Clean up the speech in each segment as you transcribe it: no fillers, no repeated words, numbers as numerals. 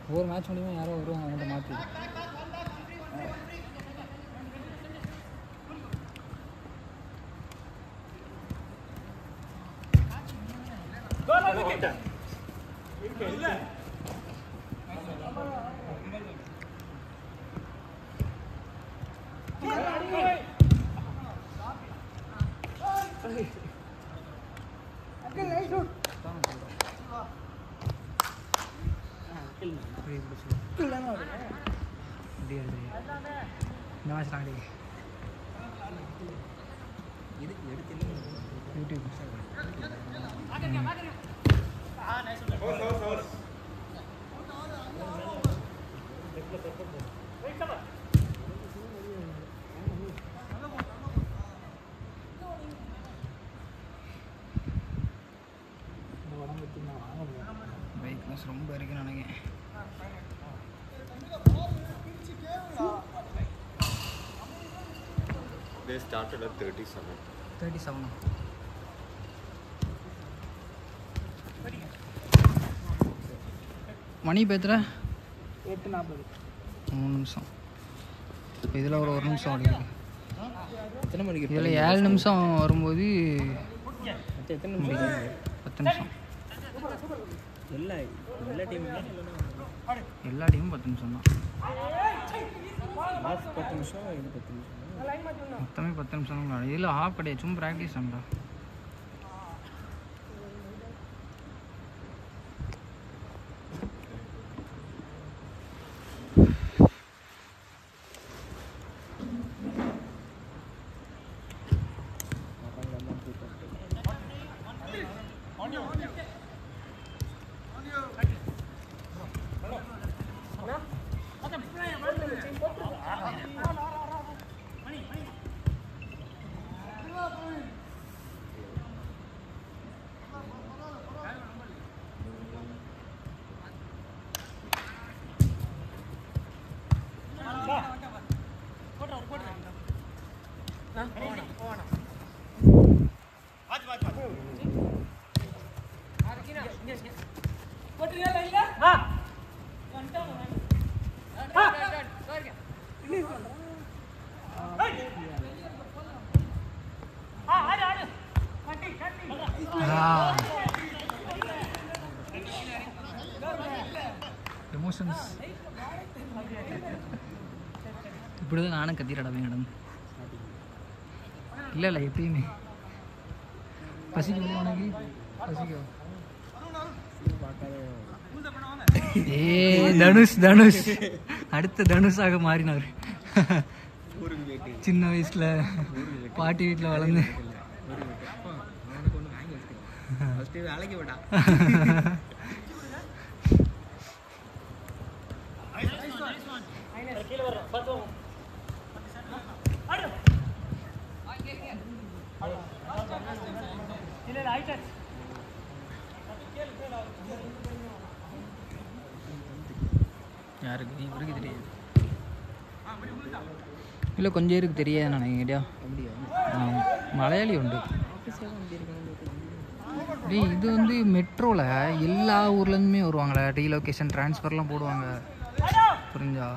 ஒவ்வொரு மேட்ச் முடியுமா யாரோ வருவாங்க அவங்கள்ட்ட மாற்றி இந்த மேட்ச் ஆடி இது எடுத்து யூடியூப் பைக்னஸ் ரொம்ப இருக்குன்னு நினைக்கிறேன். They started at 37. 37. மணி பேத்துற 8:40 3 நிமிஷம். இதில் ஒரு நிமிஷம் ஓடிருக்கு. எத்தனை மணிக்கு இதில் 7 நிமிஷம் வரும்போது எத்தனை மணிக்கு 10 நிமிஷம். எல்லா டீமும் 10 நிமிஷம் தான். 10 நிமிஷம் இது 10 நிமிஷம் மொத்தமே 10 நிமிஷம் தான். இதில் ஆஃப் கிடையாது, சும்மா ப்ராக்டிஸ் தான்டா. எமோஷன்ஸ் இப்படிதான் நானும் கத்திரடவே நடந்து. இல்லை இல்லை எப்பயுமே பசிக்கும் உனக்கு பசிக்கும். தனுஷ் தனுஷ் அடுத்த தனுஷாக மாறினார். சின்ன வயசுல பாட்டி வீட்டில் வளர்ந்து அழைக்க விட்டான். யாருக்கு இவருக்கு தெரியாது. இல்லை கொஞ்சம் பேருக்கு தெரியாது நினைக்கிட்டியா. மலையாளி உண்டு. இது வந்து மெட்ரோவில் எல்லா ஊர்லேருந்துமே வருவாங்களே, ரீலொகேஷன் ட்ரான்ஸ்ஃபர்லாம் போடுவாங்க, புரிஞ்சா.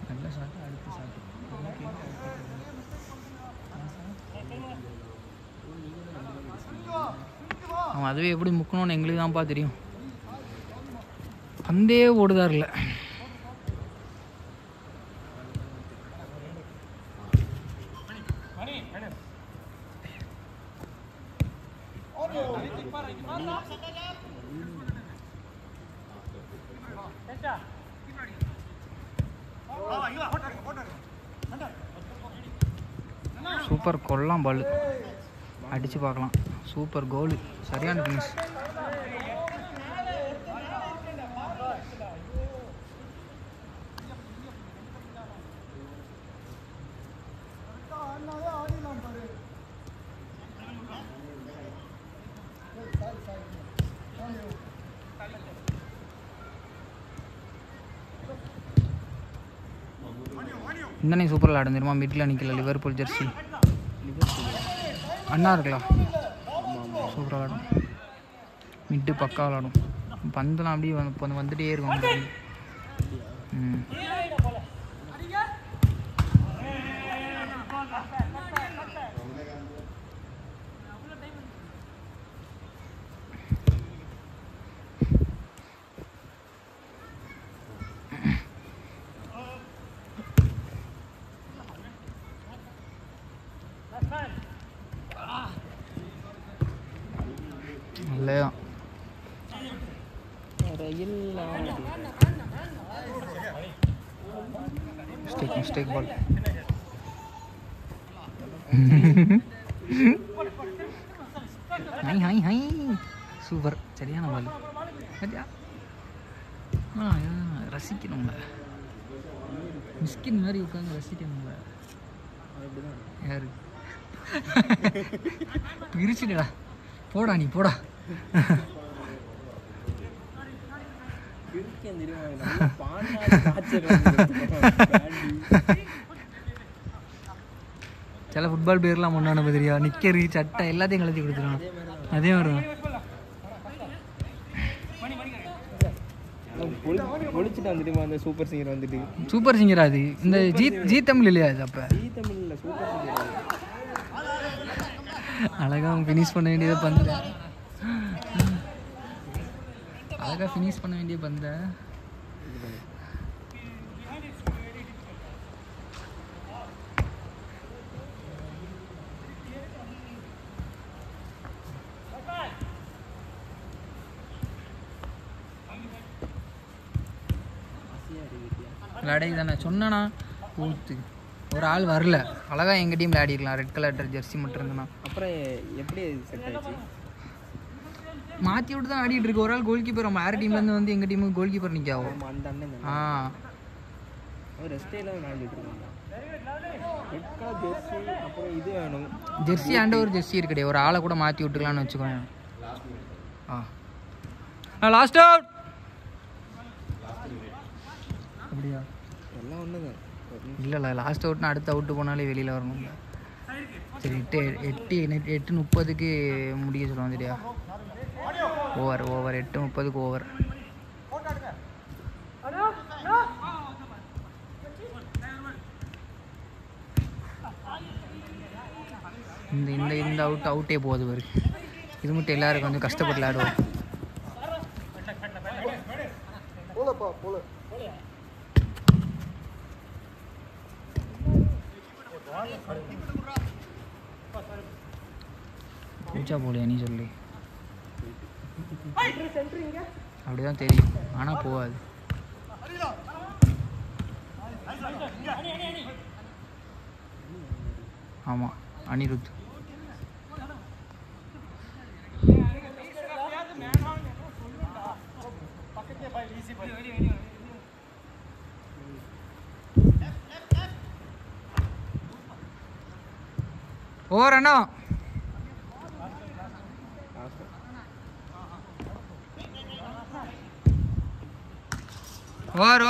நல்ல ஷாட்டு, அடுத்த ஷாட்டு. அவன் அதுவே எப்படி முக்கணும்னு எங்களுக்கு தான்ப்பா தெரியும். பந்தே ஓடுதார்ல. சூப்பர் கொல்லாம் பால் அடிச்சு பார்க்கலாம். சூப்பர் கோலு, சரியான ஃபினிஷ். இந்த சூப்பரில் ஆடும் தெரியுமா. மிடில் நிற்கல லிவர்பூல் ஜெர்சி. அண்ணா இருக்கலாம். சூப்பராக விளாடும். மிட்டு பக்கா விளாடும். பந்தெல்லாம் அப்படியே வந்துட்டே இருக்கும். இல்லையா மிஸ்டேக் பால். High super. சரியான பால். ரசிக்கணும்ல, மிஸ்கின் மாதிரி உட்காந்து ரசிக்கணும்ல. யாரு பிரிச்சுடா, போடா நீ போடா. சில ஃபுட்பால் பேர்லாம் முன்னாடி தெரியா, நிக்கரு சட்டை எல்லாத்தையும் கலத்தி கொடுத்துருவான். அதே மாதிரி தான். சூப்பர் சிங்கர் வந்துட்டு சூப்பர் சிங்கரா அது? இந்த ஜி தமிழ் இல்லையா அது? அப்ப ஜி தமிழ் இல்ல, சூப்பர் சிங்கர். அழகா ஃபினிஷ் பண்ண வேண்டியதை பந்த, அழகா ஃபினிஷ் பண்ண வேண்டிய பந்த. விளையாடி தானே சொன்னா ஊத்து. ஒரு ஆள் வரல, அழகா எங்கள் டீம் விளையாடிக்கலாம். ரெட் கலர் ஜெர்சி மட்டும் இருந்தேண்ணா. அப்புறம் எப்படி செட் ஆச்சு? மாற்றி விட்டு தான் ஆடிட்டு இருக்கு. ஒரு ஆள் கோல் கீப்பர், நம்ம வேறு டீம்லேருந்து வந்து எங்கள் டீமுக்கு கோல் கீப்பர் நிற்காவும். அந்த அண்ணன் ஜெர்சி ஆண்ட ஒரு ஜெர்சி இருக்குடே. ஒரு ஆளை கூட மாற்றி விட்டுக்கலான்னு வச்சுக்கோங்க. Last out. அப்படியா? எல்லாம் ஒன்று தான். இல்லை லாஸ்ட் அவுட்னா அடுத்த அவுட்டு போனாலே வெளியில் வரணும். சரி 8:30 முடிய சொல்லுவாங்க. சரியா? Over 8:30 over. இந்த அவுட்டே போகுது பாரு. இது மட்டும் எல்லாருக்கும் கொஞ்சம் கஷ்டப்பட்டு விளையாடுவோம். பூச்சா போலையா நீ சொல்லு? அப்படிதான் தெரியும், ஆனால் போகாது. ஆமாம், அனிருத். ஓவர் அண்ணா. ஓவர்